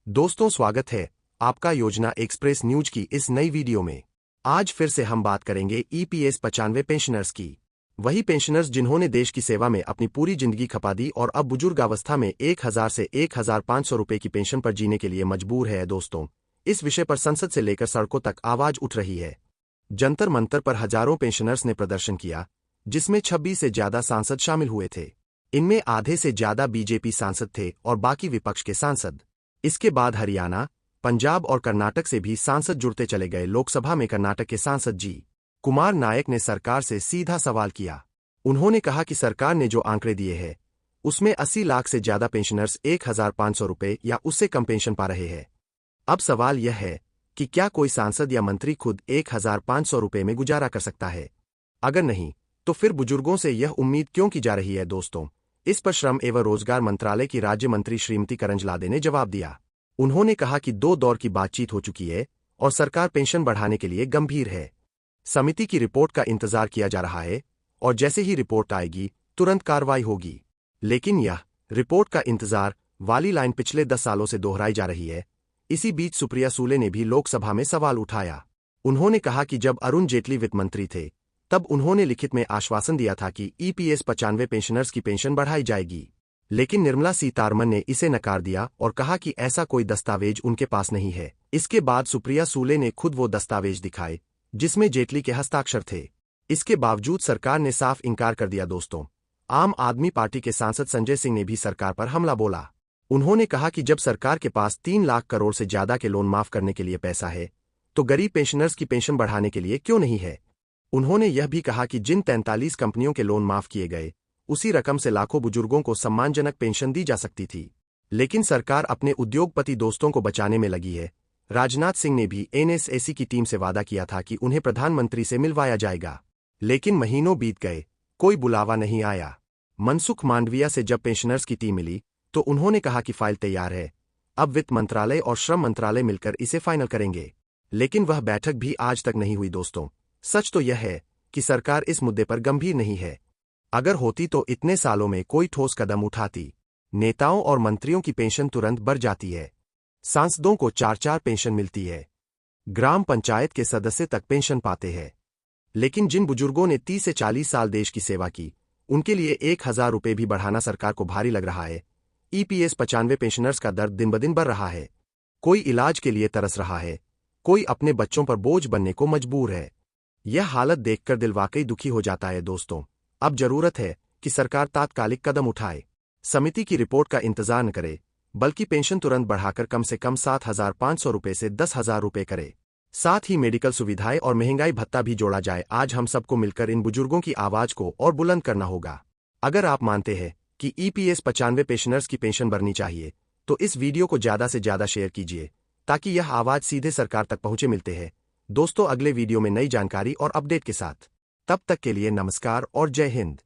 दोस्तों, स्वागत है आपका योजना एक्सप्रेस न्यूज की इस नई वीडियो में। आज फिर से हम बात करेंगे ईपीएस 95 पेंशनर्स की। वही पेंशनर्स जिन्होंने देश की सेवा में अपनी पूरी जिंदगी खपा दी और अब बुजुर्गावस्था में 1000 से 1500 रुपए की पेंशन पर जीने के लिए मजबूर है। दोस्तों, इस विषय पर संसद से लेकर सड़कों तक आवाज उठ रही है। जंतर मंतर पर हजारों पेंशनर्स ने प्रदर्शन किया, जिसमें 26 से ज्यादा सांसद शामिल हुए थे। इनमें आधे से ज्यादा बीजेपी सांसद थे और बाकी विपक्ष के सांसद। इसके बाद हरियाणा, पंजाब और कर्नाटक से भी सांसद जुड़ते चले गए। लोकसभा में कर्नाटक के सांसद जी कुमार नायक ने सरकार से सीधा सवाल किया। उन्होंने कहा कि सरकार ने जो आंकड़े दिए हैं उसमें 80 लाख से ज्यादा पेंशनर्स 1500 रुपए या उससे कम पेंशन पा रहे हैं। अब सवाल यह है कि क्या कोई सांसद या मंत्री खुद 1500 रुपए में गुजारा कर सकता है? अगर नहीं, तो फिर बुजुर्गों से यह उम्मीद क्यों की जा रही है? दोस्तों, इस पर श्रम एवं रोजगार मंत्रालय की राज्य मंत्री श्रीमती करंजलादे ने जवाब दिया। उन्होंने कहा कि 2 दौर की बातचीत हो चुकी है और सरकार पेंशन बढ़ाने के लिए गंभीर है। समिति की रिपोर्ट का इंतजार किया जा रहा है और जैसे ही रिपोर्ट आएगी तुरंत कार्रवाई होगी। लेकिन यह रिपोर्ट का इंतजार वाली लाइन पिछले 10 सालों से दोहराई जा रही है। इसी बीच सुप्रिया सूले ने भी लोकसभा में सवाल उठाया। उन्होंने कहा कि जब अरुण जेटली वित्त मंत्री थे तब उन्होंने लिखित में आश्वासन दिया था कि ईपीएस 95 पेंशनर्स की पेंशन बढ़ाई जाएगी। लेकिन निर्मला सीतारमण ने इसे नकार दिया और कहा कि ऐसा कोई दस्तावेज उनके पास नहीं है। इसके बाद सुप्रिया सूले ने खुद वो दस्तावेज दिखाए जिसमें जेटली के हस्ताक्षर थे। इसके बावजूद सरकार ने साफ इनकार कर दिया। दोस्तों, आम आदमी पार्टी के सांसद संजय सिंह ने भी सरकार पर हमला बोला। उन्होंने कहा कि जब सरकार के पास 3 लाख करोड़ से ज्यादा के लोन माफ करने के लिए पैसा है तो गरीब पेंशनर्स की पेंशन बढ़ाने के लिए क्यों नहीं है। उन्होंने यह भी कहा कि जिन 43 कंपनियों के लोन माफ किए गए उसी रकम से लाखों बुजुर्गों को सम्मानजनक पेंशन दी जा सकती थी। लेकिन सरकार अपने उद्योगपति दोस्तों को बचाने में लगी है। राजनाथ सिंह ने भी एनएसएसी की टीम से वादा किया था कि उन्हें प्रधानमंत्री से मिलवाया जाएगा। लेकिन महीनों बीत गए, कोई बुलावा नहीं आया। मनसुख मांडविया से जब पेंशनर्स की टीम मिली तो उन्होंने कहा कि फाइल तैयार है, अब वित्त मंत्रालय और श्रम मंत्रालय मिलकर इसे फाइनल करेंगे। लेकिन वह बैठक भी आज तक नहीं हुई। दोस्तों, सच तो यह है कि सरकार इस मुद्दे पर गंभीर नहीं है। अगर होती तो इतने सालों में कोई ठोस कदम उठाती। नेताओं और मंत्रियों की पेंशन तुरंत बढ़ जाती है। सांसदों को 4-4 पेंशन मिलती है। ग्राम पंचायत के सदस्य तक पेंशन पाते हैं। लेकिन जिन बुजुर्गों ने 30 से 40 साल देश की सेवा की, उनके लिए 1000 रुपए भी बढ़ाना सरकार को भारी लग रहा है। ईपीएस 95 पेंशनर्स का दर्द दिन ब दिन बढ़ रहा है। कोई इलाज के लिए तरस रहा है, कोई अपने बच्चों पर बोझ बनने को मजबूर है। यह हालत देखकर दिल वाकई दुखी हो जाता है। दोस्तों, अब जरूरत है कि सरकार तात्कालिक कदम उठाए। समिति की रिपोर्ट का इंतजार न करे, बल्कि पेंशन तुरंत बढ़ाकर कम से कम 7500 रुपए से 10,000 रुपए करे। साथ ही मेडिकल सुविधाएं और महंगाई भत्ता भी जोड़ा जाए। आज हम सबको मिलकर इन बुजुर्गों की आवाज को और बुलंद करना होगा। अगर आप मानते हैं कि ईपीएस 95 पेंशनर्स की पेंशन बढ़नी चाहिए तो इस वीडियो को ज्यादा से ज्यादा शेयर कीजिए ताकि यह आवाज सीधे सरकार तक पहुंचे। मिलते हैं दोस्तों अगले वीडियो में नई जानकारी और अपडेट के साथ। तब तक के लिए नमस्कार और जय हिंद।